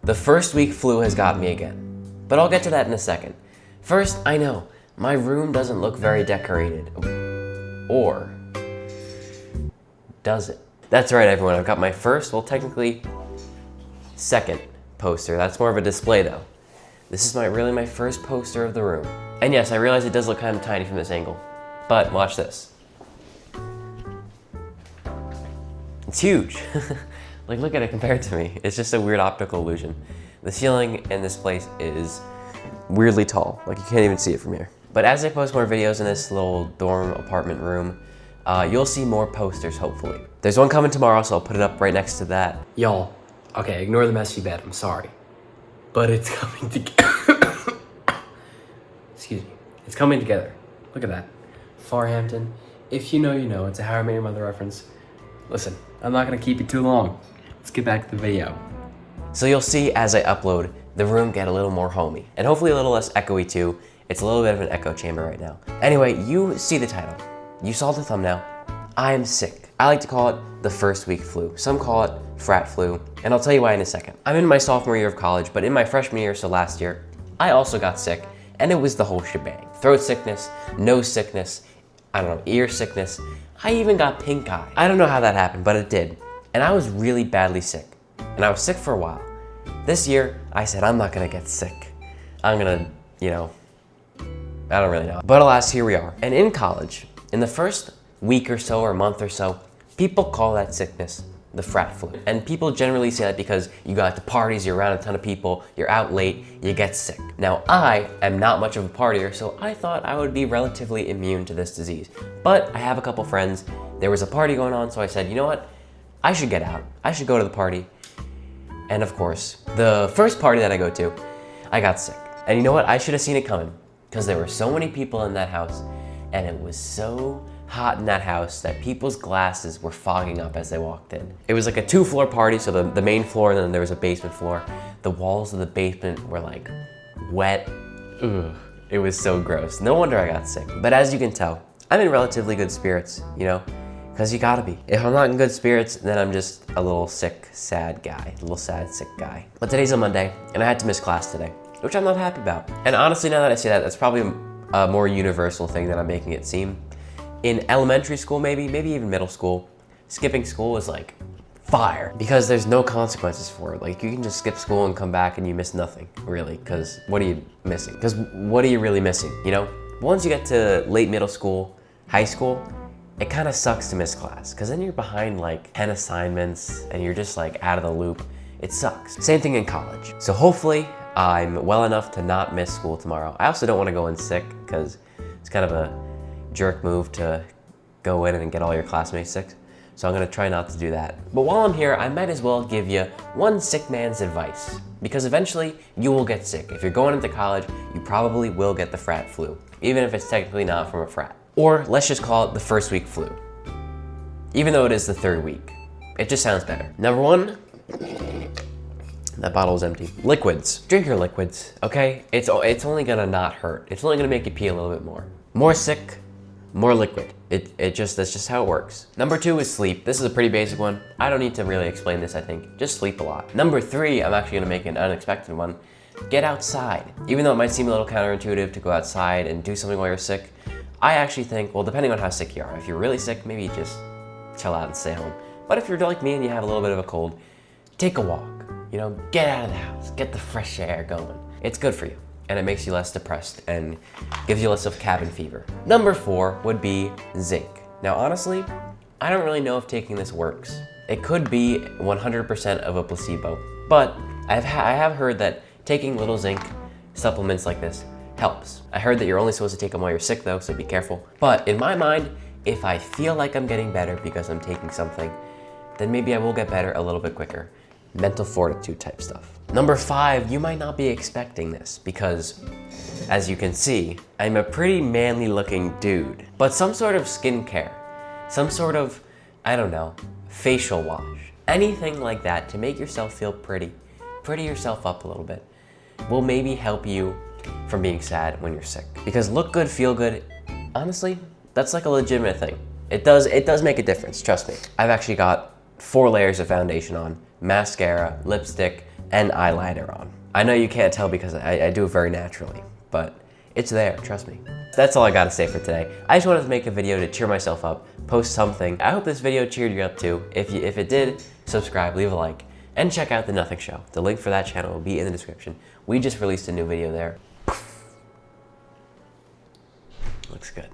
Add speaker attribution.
Speaker 1: The first week flu has got me again, but I'll get to that in a second. First, I know, my room doesn't look very decorated. Or does it? That's right, everyone, I've got my first, well, technically, second poster. That's more of a display, though. This is really my first poster of the room. And yes, I realize it does look kind of tiny from this angle, but watch this. It's huge. Like, look at it compared to me. It's just a weird optical illusion. The ceiling in this place is weirdly tall. Like, you can't even see it from here. But as I post more videos in this little dorm apartment room, you'll see more posters, hopefully. There's one coming tomorrow, so I'll put it up right next to that. Y'all, okay, ignore the messy bed, I'm sorry. But it's coming together. Excuse me. It's coming together. Look at that. Farhampton. If you know, you know. It's a How I Met Your Mother reference. Listen, I'm not gonna keep you too long. Let's get back to the video. So you'll see as I upload, the room get a little more homey. And hopefully a little less echoey too. It's a little bit of an echo chamber right now. Anyway, you see the title. You saw the thumbnail. I am sick. I like to call it the first week flu. Some call it frat flu, and I'll tell you why in a second. I'm in my sophomore year of college, but in my freshman year, so last year, I also got sick, and it was the whole shebang. Throat sickness, nose sickness, I don't know, ear sickness. I even got pink eye. I don't know how that happened, but it did. And I was really badly sick, and I was sick for a while. This year, I said, I'm not gonna get sick. I'm gonna, I don't really know. But alas, here we are. And in college, in the first week or so or month or so, people call that sickness the frat flu. And people generally say that because you go out to parties, you're around a ton of people, you're out late, you get sick. Now, I am not much of a partier, so I thought I would be relatively immune to this disease. But I have a couple friends, there was a party going on, so I said, you know what? I should get out. I should go to the party. And of course, the first party that I go to, I got sick. And you know what? I should have seen it coming because there were so many people in that house and it was so hot in that house that people's glasses were fogging up as they walked in. It was like a 2-floor party, so the main floor and then there was a basement floor. The walls of the basement were like wet. Ugh, it was so gross. No wonder I got sick. But as you can tell, I'm in relatively good spirits, because you gotta be. If I'm not in good spirits, then I'm just a little sick, sad guy, a little sad, sick guy. But today's a Monday and I had to miss class today, which I'm not happy about. And honestly, now that I say that, that's probably a more universal thing than I'm making it seem. In elementary school, maybe even middle school, skipping school is like fire because there's no consequences for it. Like you can just skip school and come back and you miss nothing, really, because what are you missing? Because what are you really missing, Once you get to late middle school, high school, it kind of sucks to miss class because then you're behind like 10 assignments and you're just like out of the loop. It sucks. Same thing in college. So hopefully I'm well enough to not miss school tomorrow. I also don't want to go in sick because it's kind of a jerk move to go in and get all your classmates sick. So I'm gonna try not to do that. But while I'm here, I might as well give you one sick man's advice because eventually you will get sick. If you're going into college, you probably will get the frat flu, even if it's technically not from a frat. Or let's just call it the first week flu, even though it is the third week. It just sounds better. Number one, that bottle is empty. Liquids. Drink your liquids, okay? It's only gonna not hurt. It's only gonna make you pee a little bit more. More sick, more liquid. That's just how it works. Number two is sleep. This is a pretty basic one. I don't need to really explain this, I think. Just sleep a lot. Number three, I'm actually gonna make an unexpected one. Get outside. Even though it might seem a little counterintuitive to go outside and do something while you're sick, I actually think, well, depending on how sick you are, if you're really sick, maybe just chill out and stay home. But if you're like me and you have a little bit of a cold, take a walk, get out of the house, get the fresh air going. It's good for you. And it makes you less depressed and gives you less of cabin fever. Number four would be zinc. Now, honestly, I don't really know if taking this works. It could be 100% of a placebo, but I have heard that taking little zinc supplements like this helps. I heard that you're only supposed to take them while you're sick though, so be careful. But in my mind, if I feel like I'm getting better because I'm taking something, then maybe I will get better a little bit quicker. Mental fortitude type stuff. Number five, you might not be expecting this because, as you can see, I'm a pretty manly looking dude. But some sort of skincare, some sort of, I don't know, facial wash, anything like that to make yourself feel pretty yourself up a little bit, will maybe help you from being sad when you're sick. Because look good, feel good, honestly, that's like a legitimate thing. It does make a difference, trust me. I've actually got 4 layers of foundation on, mascara, lipstick, and eyeliner on. I know you can't tell because I do it very naturally, but it's there, trust me. That's all I gotta say for today. I just wanted to make a video to cheer myself up, post something. I hope this video cheered you up too. If it did, subscribe, leave a like, and check out The Nothing Show. The link for that channel will be in the description. We just released a new video there. Looks good.